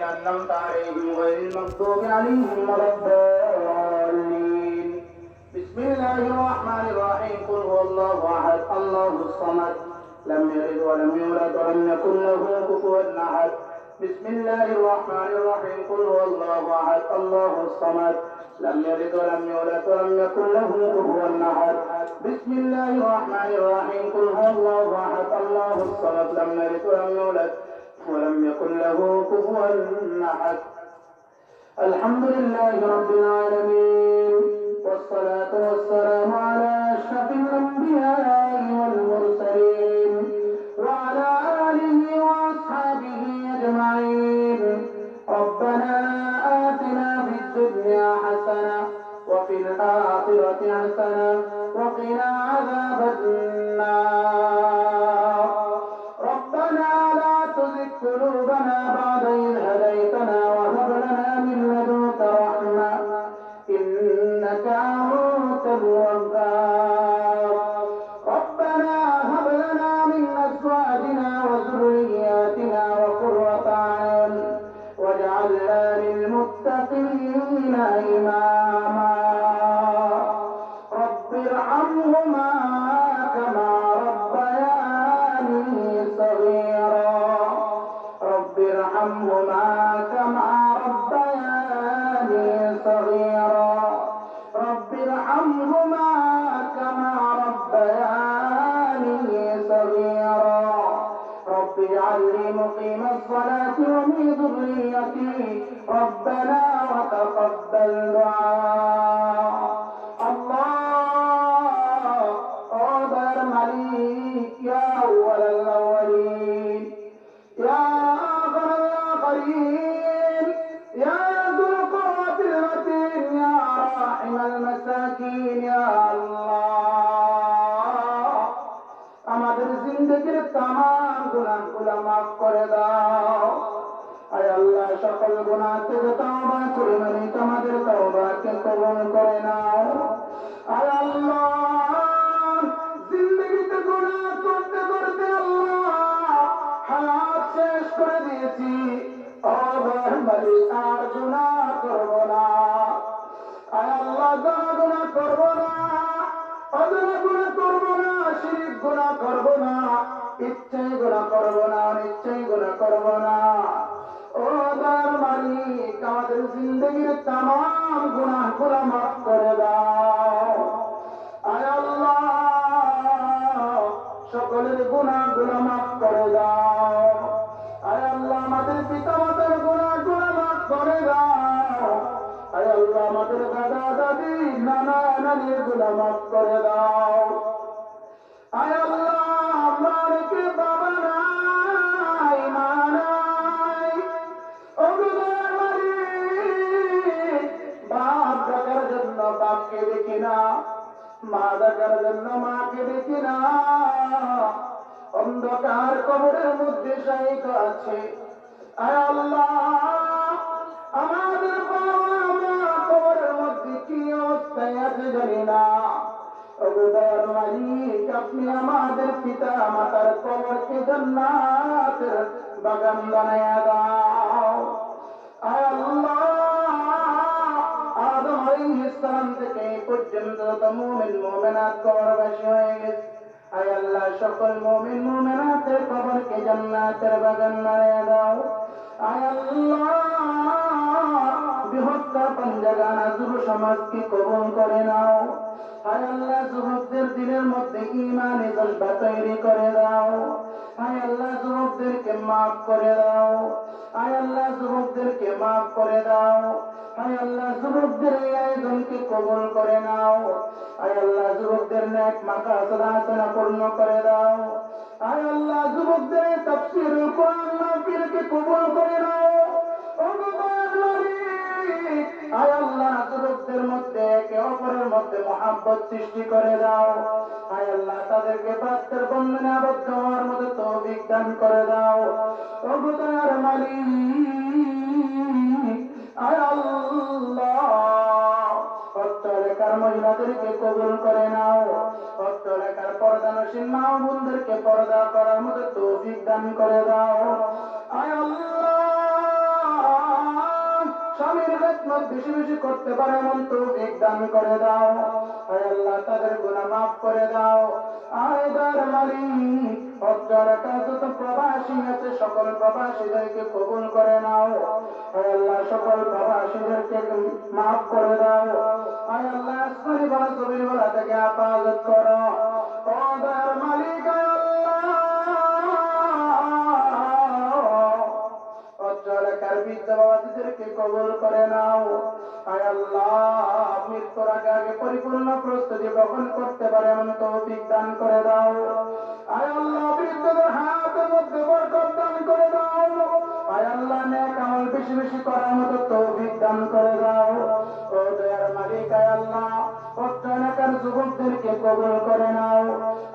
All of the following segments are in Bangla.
الذين أنعمت عليهم غير المغضوب عليهم ولا الضالين. بسم الله الرحمن الرحيم. قل هو الله أحد الله الصمد لم يلد ولم يولد ولم يكن له كفوا أحد. بسم الله الرحمن الرحيم. قل هو الله أحد الله الصمد لم يلد ولم يولد ولم يكن له كفوا أحد. بسم الله الرحمن الرحيم. قل هو الله أحد الله الصمد لم يلد ولم يولد ولم يكن له كفوا أحد. الحمد لله رب العالمين والصلاة والسلام على أشرف الأنبياء والمرسلين وعلى آله وأصحابه أجمعين. ربنا آتنا في الدنيا حسنة وفي الآخرة حسنة وقنا عذاب النار. ربنا لا تزغ قلوبنا بعد إذ هديتنا وهب لنا من لدنك رحمة إنك أنت الوهاب. ربنا هب لنا من أزواجنا وذرياتنا قرة أعين واجعلنا للمتقين إماما. رب ارحمهما كما ربياني صغيرا. رب ارحمهما كما ربياني صغيرا. رب ارحمهما كما ربياني صغيرا. رب اجعلني مقيم الصلاة ومن ذريتي ربنا وتقبل دعاء. الله أكبر مليك يا أول الأولين يا آخر الآخرين يا ذو القوة المتين يا راحم المساكين يا الله আমাদের জিন্দেগির তামাম গুনাহগুলো মাফ করে দাও। আয় আল্লাহ সকল গুনাহ থেকে তওবা করে মালিক আমাদের তওবাকে কবুল করে নাও। আয় আল্লাহ জিন্দেগিতে গুনাহ করতে করতে আল্লাহ হায়াত শেষ করে দিয়েছি। আবার মালিক আর গুনাহ করব না। আয় আল্লাহ গুনাহ করব না, অজানা গুনাহ করব না, শিরক গুনাহ করব না, ইচ্ছায় গুনাহ করব না, অনিচ্ছায় গুনাহ করব না। ও দয়ার মালিক আমাদের জিন্দেগির তামাম গুনাহগুলো মাফ করে দাও। আয় আল্লাহ সকলের গুনাহগুলো মাফ করে দাও। আয় আল্লাহ আমাদের পিতামাতার গুনাহগুলো মাফ করে দাও। আয় আল্লাহ আমাদের দাদা দাদি নানা নানির গুনাহ মাফ করে দাও। আয় আল্লাহ আমরা অনেকে বাবা নাই মা নাই, বাপ ডাকার জন্য বাপকে দেখি না, মা ডাকার জন্য মাকে দেখি না, অন্ধকার কবরের মধ্যে শায়িত আছে। আয় আল্লাহ আমাদের বাবা মা কবরের মধ্যে কি অবস্থায় আছে জানি না। দয়ার মালিক আপনি আমাদের পিতা মাতার কবরকে জান্নাতের বাগান বানায়া দাও। আয় আল্লাহ আদম আলাইহিস সালাম থেকে পর্যন্ত যত মুমিন মুমিনাত কবরবাসী হয়ে গেছে, আয় আল্লাহ সকল মুমিন মুমিনাতের কবরকে জান্নাতের বাগান বানায়া দাও। আয় আল্লাহ বৃহত্তর পঞ্জাগানা যুব সমাজকে কবুল করে নাও। আয় আল্লাহ যুবকদের দিলের মধ্যে ঈমানি জজবা তৈরি করে দাও। আয় আল্লাহ যুবকদেরকে মাফ করে দাও। আয় আল্লাহ যুবকদেরকে মাফ করে দাও। আয় আল্লাহ যুবকদের এই আয়োজনকে কবুল করে নাও। আয় আল্লাহ যুবকদের নেক মাকাসদ হাসানা পূর্ণ করে দাও। আয় আল্লাহ যুবকদের এই তাফসীরুল কোরআন মাহফিলকে কবুল করে নাও। আয় আল্লাহ যুবকদের মধ্যে একে অপরের মধ্যে মহাব্বত সৃষ্টি করে দাও। আয় আল্লাহ তাদেরকে বাচ্চার বন্ধনে আবদ্ধ হওয়ার মতো তৌফিক দান করে দাও। ও দয়ার মালিক আয় আল্লাহ অট্টালিকার মহিলাদেরকে কবুল করে নাও। অট্টালিকার পর্দানসীন মা বোনদেরকে পর্দা করার মতো তৌফিক দান করে দাও। আয় আল্লাহ খেদমত বেশি বেশি করতে পারে এমন তৌফিক দান করে দাও। আয় আল্লাহ তাদের গুনাহ মাফ করে দাও। আয় দয়ার মালিক, হজ্জের কাজ যত প্রবাসী আছে সকল প্রবাসীদেরকে কবুল করে নাও। আয় আল্লাহ সকল প্রবাসীদেরকে মাফ করে দাও। আয় আল্লাহ আসমানি বলা জমিন বলা থেকে হেফাজত করো। ও দয়ার মালিক, আয় এলাকার বৃদ্ধ বাবাজিদেরকে কবুল করে নাও। আয় আল্লাহ মৃত্যুর আগে আগে পরিপূর্ণ প্রস্তুতি গ্রহণ করতে পারে এমন তৌফিক দান করে দাও। আয় আল্লাহ বৃদ্ধদের হাতের মধ্যে বরকত দান করে দাও। আয় আল্লাহ নেক আমল বেশি বেশি করার মতো তৌফিক দান করে দাও। ও দয়ার মালিক, আয় আল্লাহ এলাকার যুবকদেরকে কবুল করে নাও।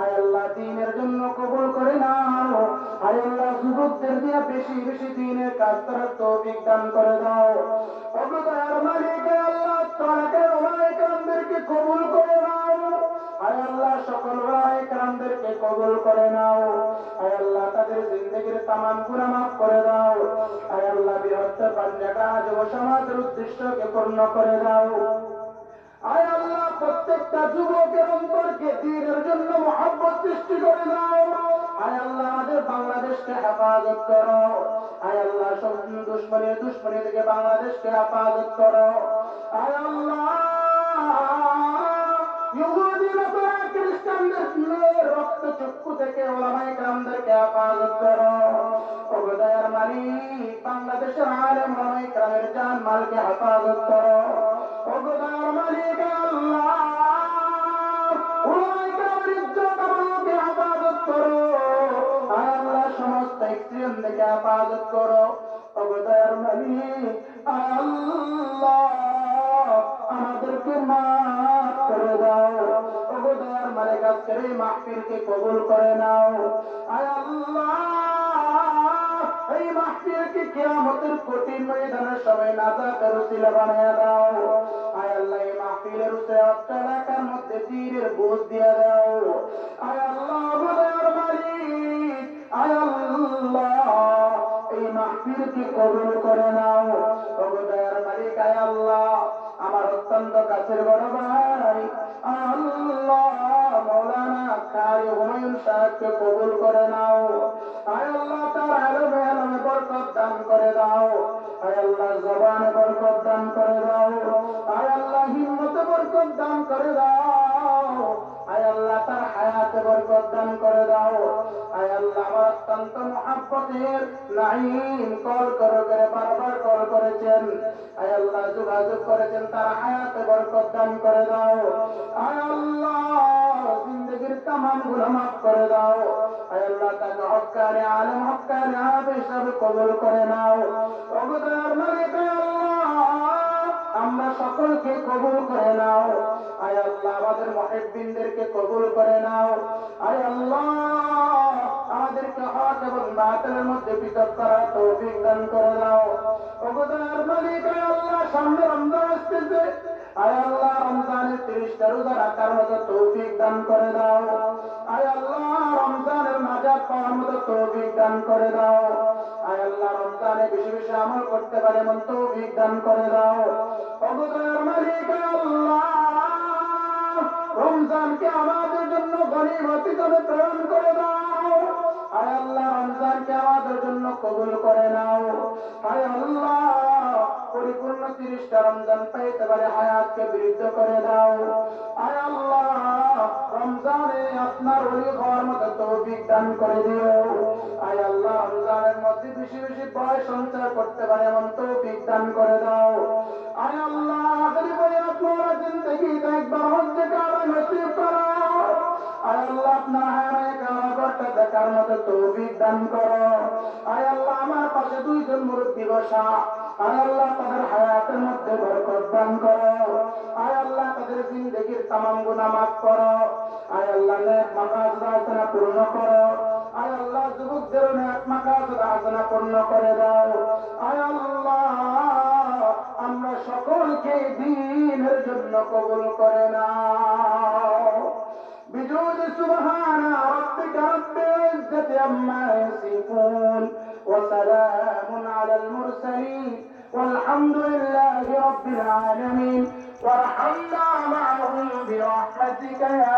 আয় আল্লাহ দ্বীনের জন্য কবুল করে নাও। আয় আল্লাহ যুবকদের দিয়ে বেশি বেশি দ্বীনের কাজ করার তৌফিক দান করে দাও। ও দয়ার মালিক, আয় আল্লাহ এলাকার ওলামায়ে কেরামদেরকে কবুল করে নাও। আয় আল্লাহ সকল ওলামায়ে কেরামদেরকে কবুল করে নাও। আয় আল্লাহ তাদের জিন্দেগির তামাম গুনাহ মাফ করে দাও। আয় আল্লাহ বৃহত্তর পাঞ্জাটা যুব সমাজের উদ্দেশ্যকে পূর্ণ করে দাও। আয় আল্লাহ প্রত্যেকটা যুবকের অন্তরকে দ্বীনের জন্য মহব্বত সৃষ্টি করে দাও। আয় আল্লাহ আমাদের বাংলাদেশকে হেফাজত করো। আয় আল্লাহ সব দুশ্মনী থেকে বাংলাদেশকে হেফাজত করো। আয় আল্লাহ ইহুদি নাসারা খ্রিস্টানদের রক্ত চক্ষু থেকে ওলামায়ে কেরামদেরকে হেফাজত করো। ও দয়ার মালিক, বাংলাদেশের আলেম ওলামায়ে কেরামের জান মালকে হেফাজত করো। ও দয়ার মালিক, আল্লাহ ওলামায়ে কেরামের ইজ্জত আবরুকে হেফাজত করো। আয় আল্লাহ সমস্ত এক্সট্রিম থেকে হেফাজত করো। ও দয়ার মালিক, আয় আল্লাহ আমাদেরকে মাফ করে দাও। ও দয়ার মালিক আজকের এই মাহফিলকে কবুল করে নাও। আয় আল্লাহ এই মাহফিলকে কিয়ামতের কঠিন ময়দানের সময় নাজাতের উসিলা বানিয়ে দাও। আয় আল্লাহ এই মাহফিলের উপরে এলাকার মধ্যে দ্বীনের বোঝ দিয়ে দাও। আয় আল্লাহ দয়ার মালিক, আয় আল্লাহ এই মাহফিলকে কবুল করে নাও। ও দয়ার মালিক, আয় আল্লাহ আমার অত্যন্ত কাছের বড় ভাই আল্লাহ মৌলানা কারি হুমায়ুন সাহেবকে কবুল করে নাও। আয় আল্লাহ তার আলমে আলমে বরকত দান করে দাও। আয় আল্লাহ জবানে বরকত দান করে দাও। আয় আল্লাহ হিম্মতে বরকত দান করে দাও। আয় আল্লাহ তার হায়াতে বরকত দান করে দাও। আয় আল্লাহ আমার অত্যন্ত মহব্বতের নাঈম কল করে বারবার কল করেছেন। আয় আল্লাহ যোগাযোগ করেছেন, তার হায়াতে বরকত দান করে দাও। আয় আল্লাহ জিন্দেগির তামাম গুনাহ মাফ করে দাও। আয় আল্লাহ তাকে হক্কানি আলেম হক্কানি আলেম হিসাবে কবুল করে নাও। ও দয়ার মালিক, আল্লাহ আমরা সকলকে কবুল করে নাও। আয় আল্লাহ আমাদের মুহিব্বিনদেরকে কবুল করে নাও। আয় আল্লাহ আমাদেরকে হক এবং বাতিলের মধ্যে পৃথক করার তৌফিক দান করে দাও। ও দয়ার মালিক, আয় আল্লাহ সামনে রমজান আসতেছে। আয় আল্লাহ রমজানের 30টা রোজা রাখার মতো তৌফিক দান করে দাও। আয় আল্লাহ রমজানের নাজাত পাওয়ার মতো তৌফিক দান করে দাও। আয় আল্লাহ রমজানে বেশি বেশি আমল করতে পারে এমন তৌফিক দান করে দাও। ও দয়ার মালিক, আল্লাহ রমজানকে আমাদের জন্য গনিমত হিসেবে প্রেরণ করে দাও। আয় আল্লাহ রমজানকে আমাদের জন্য কবুল করে নাও। আয় আল্লাহ পরিপূর্ণ 30টা রমজান পাইতে পারে হায়াতকে বৃদ্ধ করে দাও। আয় আল্লাহ রমজানে আপনার ওলি হওয়ার মতো তৌফিক দান করে দিও। আয় আল্লাহ রমজানের মধ্যে বেশি বেশি বয় সঞ্চার করতে পারে এমন তৌফিক দান করে দাও। আয় আল্লাহ আখেরি বয়াত মোরা জিন্দেগিতে একবার হজ্জে কাবা নসিব করো। আয় আল্লাহ আপনার হায়াতে কাবা ঘরটা দেখার মতো তৌফিক দান করো। আয় আল্লাহ আমার পাশে দুইজন মুরব্বি বসা, আয় আল্লাহ তাদের হায়াতের মধ্যে বরকত দান করো। আয় আল্লাহ তাদের জিন্দেগির তামাম গুনাহ মাফ করো। আয় আল্লাহ নেক মাকাসদ হাসানা পূর্ণ করো। আয় আল্লাহ যুবকদের নেক মাকাসদ হাসানা পূর্ণ করে দাও। আয় আল্লাহ আমরা সকলকে দ্বীনের জন্য কবুল করে নাও। بجود سبحان ربك رب العزة عما يصفون وسلام على المرسلين والحمد لله رب العالمين وارحمنا معهم برحمتك يا